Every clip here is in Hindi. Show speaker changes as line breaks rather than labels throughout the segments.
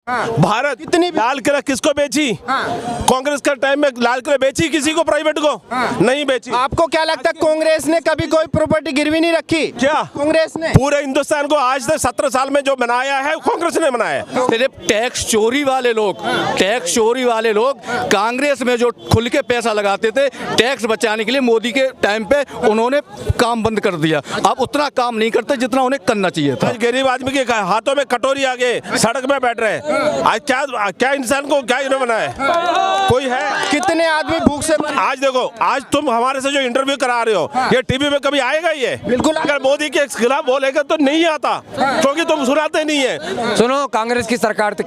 भारत
कितनी
लाल किला किसको बेची? कांग्रेस का टाइम में लाल किला बेची किसी को, प्राइवेट को नहीं बेची।
आपको क्या लगता है कांग्रेस ने कभी कोई प्रॉपर्टी गिरवी नहीं रखी?
क्या
कांग्रेस ने
पूरे हिंदुस्तान को आज तक 17 साल में जो बनाया है कांग्रेस ने बनाया है।
सिर्फ टैक्स चोरी वाले लोग कांग्रेस में जो खुल के पैसा लगाते थे टैक्स बचाने के लिए, मोदी के टाइम पे उन्होंने काम बंद कर दिया। अब उतना काम नहीं करते जितना उन्हें करना चाहिए था।
आज गरीब आदमी के हाथों में कटोरी आ गए, सड़क में बैठ रहे हैं। आज क्या इंसान को क्या इन्होंने बनाया है? कोई है?
कितने आदमी भूख से
आज देखो, आज तुम हमारे से जो इंटरव्यू करा रहे हो, ये टीवी में कभी आएगा? ये
बिल्कुल।
अगर मोदी के खिलाफ बोलेगा तो नहीं आता, क्योंकि तुम सुनाते नहीं है।
सुनो, कांग्रेस की सरकार थी,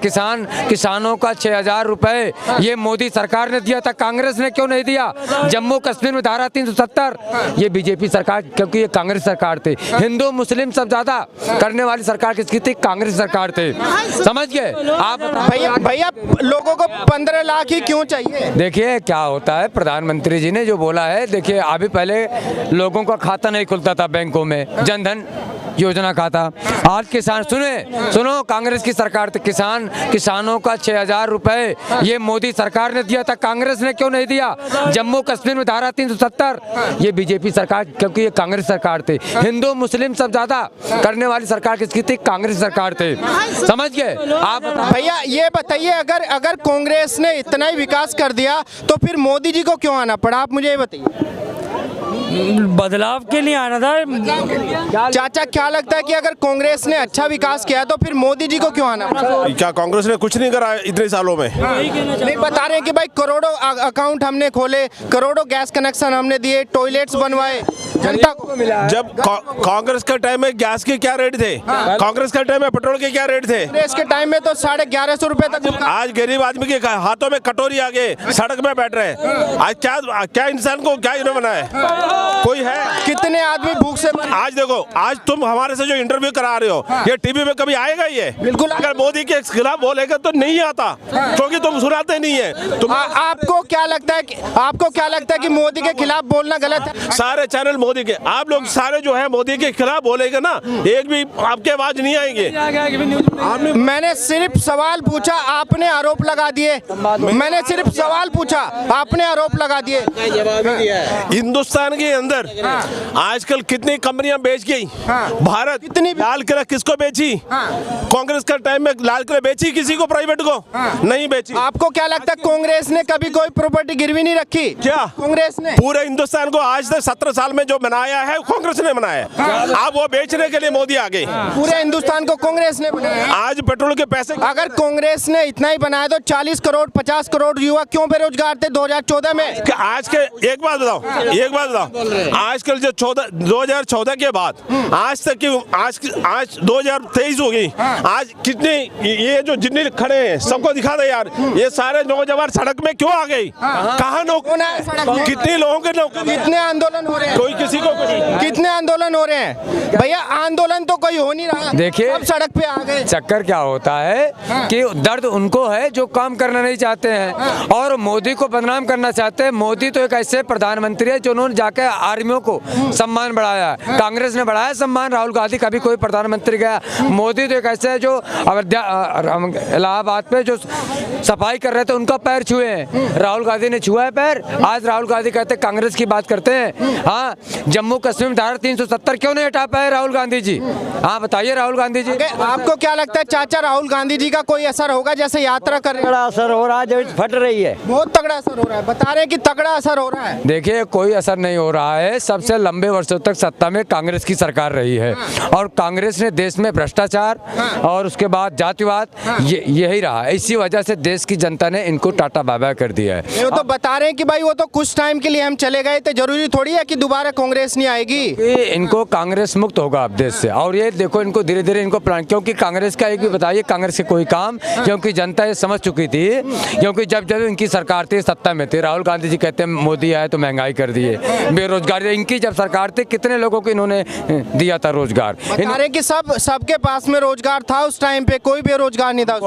किसानों का 6,000 रुपए ये मोदी सरकार ने दिया था, कांग्रेस ने क्यों नहीं दिया? जम्मू कश्मीर में धारा 370 ये बीजेपी सरकार, क्योंकि ये कांग्रेस सरकार थी। हिंदू मुस्लिम सब ज्यादा करने वाली सरकार किसकी थी? कांग्रेस सरकार थी। समझ गए आप?
भैया लोगों को 15 लाख ही क्यों चाहिए?
देखिए क्या होता है, प्रधानमंत्री जी ने जो बोला है, देखिए अभी पहले लोगों का खाता नहीं खुलता था बैंकों में, जनधन योजना खाता। आज किसान सुनो, कांग्रेस की सरकार थी, किसानों का 6,000 रुपए ये मोदी सरकार ने दिया था, कांग्रेस ने क्यों नहीं दिया? जम्मू कश्मीर में धारा 370 ये बीजेपी सरकार, क्योंकि ये कांग्रेस सरकार थी। हिंदू मुस्लिम सब ज्यादा करने वाली सरकार किसकी थी? कांग्रेस सरकार थी। समझ गए आप?
भैया ये बताइए, अगर कांग्रेस ने इतना ही विकास कर दिया तो फिर मोदी जी को क्यों आना पड़ा? आप मुझे ये बताइए।
बदलाव के लिए आना था।
चाचा क्या लगता है कि अगर कांग्रेस ने अच्छा विकास किया तो फिर मोदी जी को क्यों आना पड़ा?
क्या कांग्रेस ने कुछ नहीं करा इतने सालों में?
नहीं, बता रहे हैं कि भाई करोड़ों अकाउंट हमने खोले, करोड़ों गैस कनेक्शन हमने दिए, टॉयलेट्स बनवाए जनता को।
जब कांग्रेस के टाइम में गैस के क्या रेट थे? कांग्रेस के टाइम में पेट्रोल के क्या रेट थे?
कांग्रेस के टाइम में तो 1150 रुपए तक।
आज गरीब आदमी के हाथों में कटोरी आ गए, सड़क में बैठ रहे हैं। आज क्या इंसान को क्या इन्होंने बनाया है? कोई है?
कितने आदमी भूख से
आज देखो, आज तुम हमारे से जो इंटरव्यू करा रहे हो, ये टीवी में कभी आएगा? ये
बिल्कुल।
अगर मोदी के खिलाफ बोलेगा तो नहीं आता, क्योंकि तुम सुनाते नहीं है।
आपको क्या लगता है कि मोदी के खिलाफ बोलना गलत है?
सारे चैनल मोदी के, आप लोग सारे जो है मोदी के खिलाफ बोलेगा ना, एक भी आपके आवाज नहीं आएंगे।
मैंने सिर्फ सवाल पूछा, आपने आरोप लगा दिए। मैंने सिर्फ सवाल पूछा, आपने आरोप लगा दिए।
हिंदुस्तान के अंदर आजकल कितनी कंपनियां बेच गई? भारत
कितनी?
लाल किला किसको बेची? कांग्रेस का टाइम में लाल किला बेची किसी को, प्राइवेट को नहीं बेची।
आपको क्या लगता है कांग्रेस ने कभी कोई प्रॉपर्टी गिरवी नहीं रखी?
क्या
कांग्रेस ने
पूरे हिंदुस्तान को आज तक 17 साल में जो बनाया है कांग्रेस ने बनाया है। अब वो बेचने के लिए मोदी आ गए।
पूरे हिंदुस्तान को कांग्रेस ने बनाया।
आज पेट्रोल के पैसे,
अगर कांग्रेस ने इतना ही बनाया तो 40 करोड़ 50 करोड़ युवा क्यों बेरोजगार थे 2014 में?
आज के एक बात बताओ, आजकल जो 2014 के बाद आज तक की आज 2023 हो गई, आज कितने ये जो जितने खड़े हैं सबको दिखा दे यार, ये सारे नौजवान सड़क में क्यों आ गई? कहाँ नौकरी? कितने लोगों के नौकरी?
कितने आंदोलन हो रहे हैं?
कोई किसी को
कितने आंदोलन हो रहे हैं? भैया आंदोलन तो कोई हो नहीं रहा।
देखिए
अब सड़क पे आ गए।
चक्कर क्या होता है कि दर्द उनको है जो काम करना नहीं चाहते हैं और मोदी को बदनाम करना चाहते हैं। मोदी तो एक ऐसे प्रधानमंत्री है जो उन्होंने जाकर आर्मियों को सम्मान बढ़ाया। कांग्रेस ने बढ़ाया सम्मान, राहुल गांधी कभी कोई प्रधानमंत्री गया। मोदी तो एक ऐसे है जो इलाहाबाद पे जो सफाई कर रहे थे उनका पैर छुए हैं, राहुल गांधी ने छुआ है पैर। आज राहुल गांधी कहते हैं कांग्रेस की बात करते हैं। हाँ, जम्मू कश्मीर में धारा 370 क्यों नहीं हटा पाए राहुल गांधी जी? हाँ बताइए राहुल गांधी जी।
आपको क्या लगता है चाचा, राहुल गांधी जी का कोई असर होगा? जैसे यात्रा कर रहे हैं,
बड़ा असर हो रहा है, जब फट रही है,
बहुत तगड़ा असर हो रहा है। बता रहे हैं कि तगड़ा असर हो रहा है।
देखिए कोई असर नहीं हो रहा है। सबसे लंबे वर्षों तक सत्ता में कांग्रेस की सरकार रही है और कांग्रेस ने देश में भ्रष्टाचार और उसके बाद जातिवाद यही रहा। इसी वजह से देश की जनता ने इनको टाटा बाय बाय कर दिया है।
वो तो बता रहे हैं कि भाई वो तो कुछ टाइम के लिए हम चले गए थे, जरूरी थोड़ी है कि दोबारा कांग्रेस नहीं आएगी।
इनको कांग्रेस मुक्त होगा अब देश से। और ये देखो इनको धीरे धीरे इनको प्लान, क्योंकि कांग्रेस का एक भी बताइए कांग्रेस के कोई काम, क्योंकि जनता ये समझ चुकी थी। क्योंकि जब जब इनकी सरकार थी, सत्ता में थी, राहुल गांधी जी कहते हैं मोदी आए तो महंगाई कर दिए, बेरोजगारी। इनकी जब सरकार थी कितने लोगों को इन्होंने दिया था रोजगार।
बता रहे कि सबके पास में रोजगार था उस टाइम पे, कोई बेरोजगार नहीं था।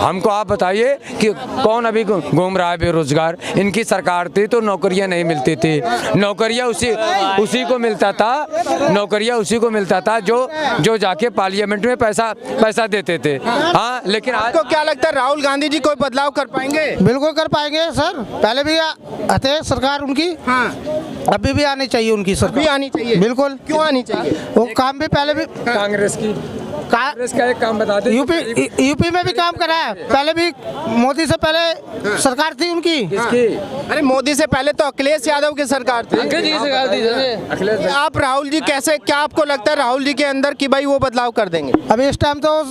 हमको आप बताइए कि कौन अभी घूम रहा है बेरोजगार? इनकी सरकार थी तो नौकरियां नहीं मिलती थी, नौकरियां उसी को मिलता था, नौकरियां उसी को मिलता था जो जाके पार्लियामेंट में पैसा देते थे। हाँ, लेकिन आज
आपको क्या लगता है राहुल गांधी जी कोई बदलाव कर पाएंगे?
बिल्कुल कर पाएंगे सर, पहले भी आते हैं सरकार उनकी,
हाँ,
अभी भी आनी चाहिए उनकी
भी
सरकार।
आनी चाहिए।
बिल्कुल,
क्यों आनी चाहिए?
वो काम भी पहले भी
कांग्रेस का एक काम बता दें।
यूपी में भी काम करा है, पहले भी मोदी से पहले सरकार थी उनकी।
अरे मोदी से पहले तो अखिलेश यादव की सरकार थी। आप राहुल जी कैसे, क्या आपको लगता है राहुल जी के अंदर कि भाई वो बदलाव कर देंगे?
अभी इस टाइम तो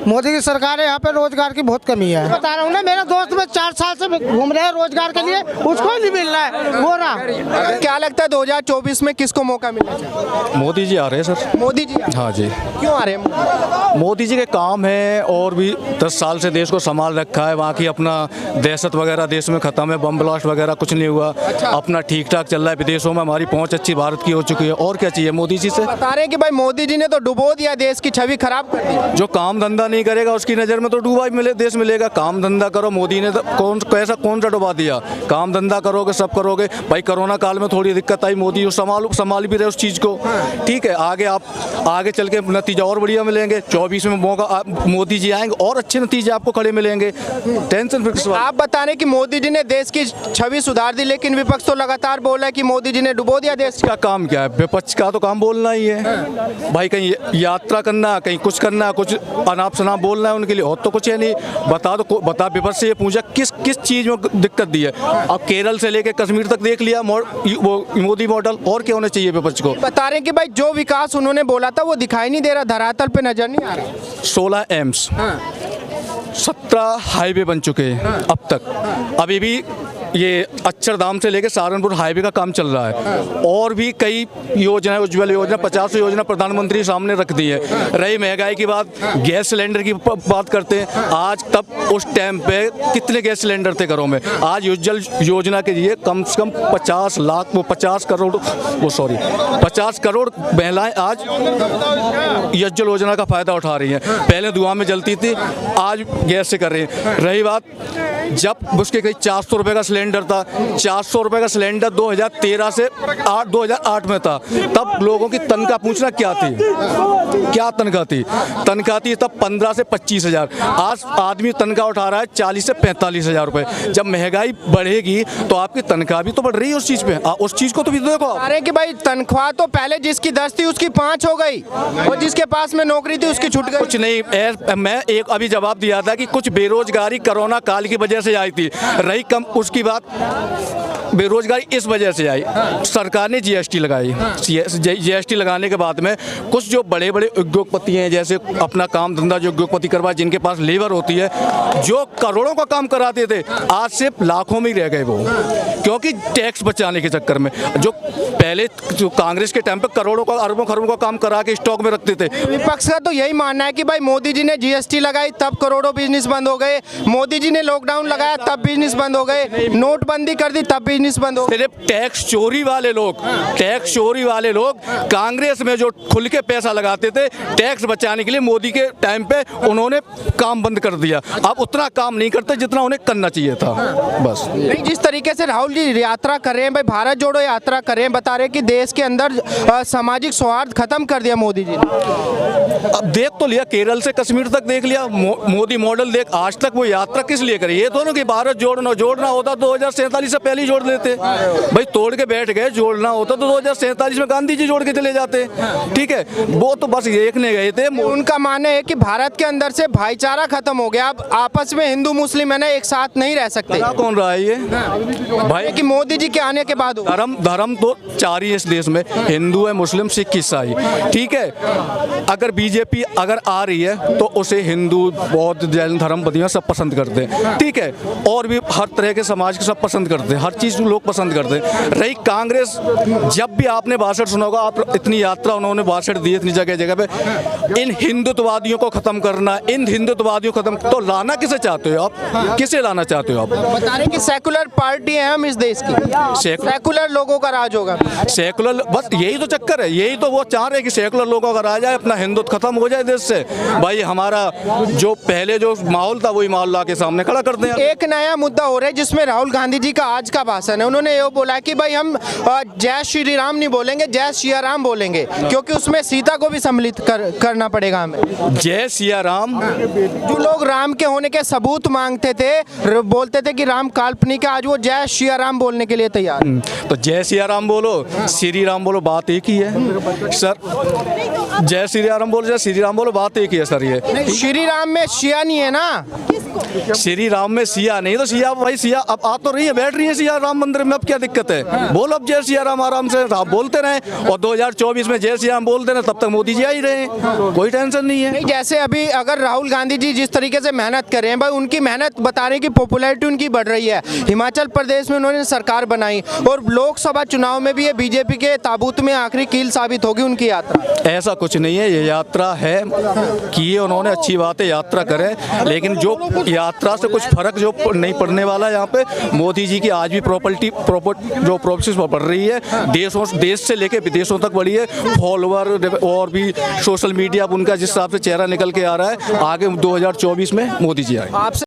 मोदी की सरकार है, यहाँ पे रोजगार की बहुत कमी है। बता रहा हूँ ना, मेरा दोस्त में 4 साल से घूम रहे हैं रोजगार के लिए, उसको ही नहीं मिल रहा है। वो रहा,
क्या लगता है 2024 में किसको मौका मिलना चाहिए?
मोदी जी आ रहे हैं सर।
मोदी जी?
हाँ जी,
क्यों आ रहे हैं?
मोदी जी के काम है, और भी 10 साल से देश को संभाल रखा है। वहाँ की अपना दहशत वगैरह देश में खत्म है, बम ब्लास्ट वगैरह कुछ नहीं हुआ। अपना ठीक ठाक चल रहा है, विदेशों में हमारी पहुँच अच्छी भारत की हो चुकी है। और क्या चाहिए मोदी जी से?
बता रहे हैं कि भाई मोदी जी ने तो डुबो दिया, देश की छवि खराब कर दी।
जो काम धंधा नहीं करेगा उसकी नज़र में तो डूबा ही देश मिलेगा। काम धंधा करो, मोदी ने तो कौन सा डुबा दिया? काम धंधा करोगे, सब करोगे। भाई कोरोना काल में थोड़ी दिक्कत आई, मोदी संभाल भी रहे उस चीज़ को। ठीक है, आगे चल के नतीजा और बढ़िया मिलेंगे। 24 में मौका मोदी जी आएंगे और अच्छे नतीजे आपको खड़े मिलेंगे। टेंशन फिर
आप बता रहे हैं कि मोदी जी ने देश की छवि सुधार दी, लेकिन विपक्ष तो लगातार बोल रहा है कि मोदी जी ने डुबो दिया देश
का काम क्या है? विपक्ष का तो काम बोलना ही है भाई। कहीं यात्रा करना, कहीं कुछ करना, कुछ अनाप शनाप बोलना है उनके लिए, और तो कुछ है नहीं। बता विपक्ष से ये पूछा किस चीज़ में दिक्कत दी है? अब केरल से लेके कश्मीर तक देख लिया वो मोदी मॉडल, और क्या होना चाहिए विपक्ष को?
बता रहे हैं कि भाई जो विकास उन्होंने बोला था वो दिखाई नहीं दे रहा, धरातल पे नजर नहीं आ रहा।
16 एम्स, 17 हाईवे बन चुके हैं अब तक। अभी भी ये अक्षरधाम से लेकर सहारनपुर हाईवे का काम चल रहा है। और भी कई योजनाएं, उज्ज्वल योजना, 50 योजना प्रधानमंत्री सामने रख दी है। रही महंगाई की बात, गैस सिलेंडर की बात करते हैं। आज तब उस टाइम पे कितने गैस सिलेंडर थे घरों में? आज उज्ज्वल योजना के लिए कम से कम 50 लाख 50 करोड़ महिलाएं आज उज्ज्वल योजना का फायदा उठा रही हैं। पहले धुआं में जलती थी, आज गैस से कर रही हैं। रही बात, जब उसके कहीं 400 रुपये का सिलेंडर था, 400 रुपये का सिलेंडर 2013 से 2008 में था। तब लोगों की तनख्वाह पूछना क्या थी? क्या तनख्वाह थी? तनख्वाह थी तब 15 से 25 हज़ार। आज आदमी तनख्वाह उठा रहा है 40 से 45 हज़ार रुपये। जब महंगाई बढ़ेगी तो आपकी तनख्वाह भी तो बढ़ रही है उस चीज़ पे। उस चीज़ को तो भी देखो।
अरे कि भाई तनख्वाह तो पहले जिसकी 10 थी उसकी 5 हो गई, और जिसके पास में नौकरी थी उसकी छूट गई।
कुछ नहीं, मैं एक अभी जवाब दिया था कि कुछ बेरोजगारी कोरोना काल की वजह से आई थी। रही कम उसकी बात, बेरोजगारी इस वजह से आई, सरकार ने जीएसटी लगाई। जीएसटी लगाने के बाद में कुछ जो बड़े बड़े उद्योगपति हैं, जैसे अपना काम धंधा जो उद्योगपति करवाए, जिनके पास लेबर होती है, जो करोड़ों का काम कराते थे, आज से लाखों में ही रह गए वो, क्योंकि टैक्स बचाने के चक्कर में। जो पहले जो कांग्रेस के टाइम पे करोड़ों का, अरबों खरबों का काम करा के स्टॉक में रखते थे।
विपक्ष का तो यही मानना है कि भाई मोदी जी ने जीएसटी लगाई तब करोड़ों बिजनेस बंद हो गए, मोदी जी ने लॉकडाउन लगाया तब बिजनेस बंद हो गए, नोटबंदी कर दी तब बिजनेस बंद हो गए।
सिर्फ टैक्स चोरी वाले लोग कांग्रेस में जो खुल के पैसा लगाते थे टैक्स बचाने के लिए, मोदी के टाइम पे उन्होंने काम बंद कर दिया। अब उतना काम नहीं करते जितना उन्हें करना चाहिए था। बस
नहीं, जिस तरीके से राहुल जी यात्रा कर रहे हैं, भाई भारत जोड़ो यात्रा कर रहे हैं, बता रहे हैं कि देश के अंदर सामाजिक सौहार्द खत्म कर दिया मोदी जी ने।
अब देख तो लिया, केरल से कश्मीर तक देख लिया, मोदी मॉडल देख। आज तक वो यात्रा किस लिए करी? ये दोनों की भारत जोड़ना होता 2047 से पहले ही जोड़ लेते भाई। तोड़ के बैठ गए, जोड़ना होता तो 2047 में गांधी जी जोड़ के चले जाते। ठीक है, वो तो बस देखने गए थे।
उनका मानना है कि भारत के अंदर से भाईचारा खत्म हो गया, अब आपस में हिंदू मुस्लिम है ना एक साथ नहीं रह सकते।
कौन रहा है ये भाई?
कि मोदी जी के आने के बाद
धर्म तो 4 ही इस देश में, हिंदू है, मुस्लिम, सिख, ईसाई। ठीक है, अगर बीजेपी अगर आ रही है तो उसे हिंदू, बौद्ध, जैन धर्मपतियां सब पसंद करते हैं। ठीक है, और भी हर तरह के समाज के सब पसंद करते हैं, हर चीज़ लोग पसंद करते हैं। रही कांग्रेस, जब भी आपने भाषण सुना होगा, आप इतनी यात्रा उन्होंने भाषण दिए इतनी जगह जगह पे, इन हिंदुत्ववादियों को खत्म करना, इन हिंदुत्ववादियों को खत्म, तो लाना किसे चाहते हो आप? किसे लाना चाहते हो आप?
बता रहे कि सेकुलर पार्टी है हम इस देश की, सेकुलर लोगों का राज होगा।
सेकुलर, बस यही तो चक्कर है, यही तो वो चाह रहे हैं कि सेकुलर लोगों का राज आए, अपना हिंदुत्व खत्म हो जाए देश से। भाई हमारा जो पहले जो माहौल था वही माहौल ला के सामने खड़ा कर दें।
एक नया मुद्दा हो रहा है जिसमें राहुल गांधी जी का आज का भाषण है। उन्होंने ये बोला कि भाई हम जय श्री राम नहीं बोलेंगे, जय सिया राम बोलेंगे, क्योंकि उसमें सीता को भी सम्मिलित करना पड़ेगा हमें।
जय सिया राम।
जो लोग राम के होने के सबूत मांगते थे, बोलते थे कि राम काल्पनिक है, आज वो जय सिया राम बोलने के लिए तैयार है।
तो जय सिया राम बोलो, श्री राम बोलो, बात एक ही है सर। जय श्री राम बोलो, जय श्री राम बोलो, बात एक ही है सर। ये
श्री राम में सिया नहीं है ना,
श्री राम में सिया नहीं, तो सिया भाई सिया अब आ तो रही है, बैठ रही है सिया राम मंदिर में, अब क्या दिक्कत है? बोलो अब जय सिया राम आराम से, आप बोलते रहे और 2024 में जय सिया राम बोलते रहे, तब तक मोदी जी आ ही रहे, कोई टेंशन नहीं है।
नहीं, जैसे अभी अगर राहुल गांधी जी जिस तरीके से मेहनत कर रहे हैं भाई, उनकी मेहनत बताने की पॉपुलैरिटी उनकी बढ़ रही है। हिमाचल प्रदेश में उन्होंने सरकार बनाई और लोकसभा चुनाव में भी ये बीजेपी के ताबूत में आखिरी कील साबित होगी उनकी यात्रा।
ऐसा कुछ नहीं है, ये यात्रा है कि ये उन्होंने अच्छी बात है, यात्रा करें, लेकिन जो यात्रा से कुछ फर्क जो नहीं पड़ने वाला है यहाँ पे, मोदी जी की आज भी प्रॉपर्टी जो प्रोसेस बढ़ रही है, देश से लेके विदेशों तक बढ़ी है, फॉलोअर और भी सोशल मीडिया उनका जिस हिसाब से चेहरा निकल के आ रहा है, आगे 2024 में मोदी जी आए।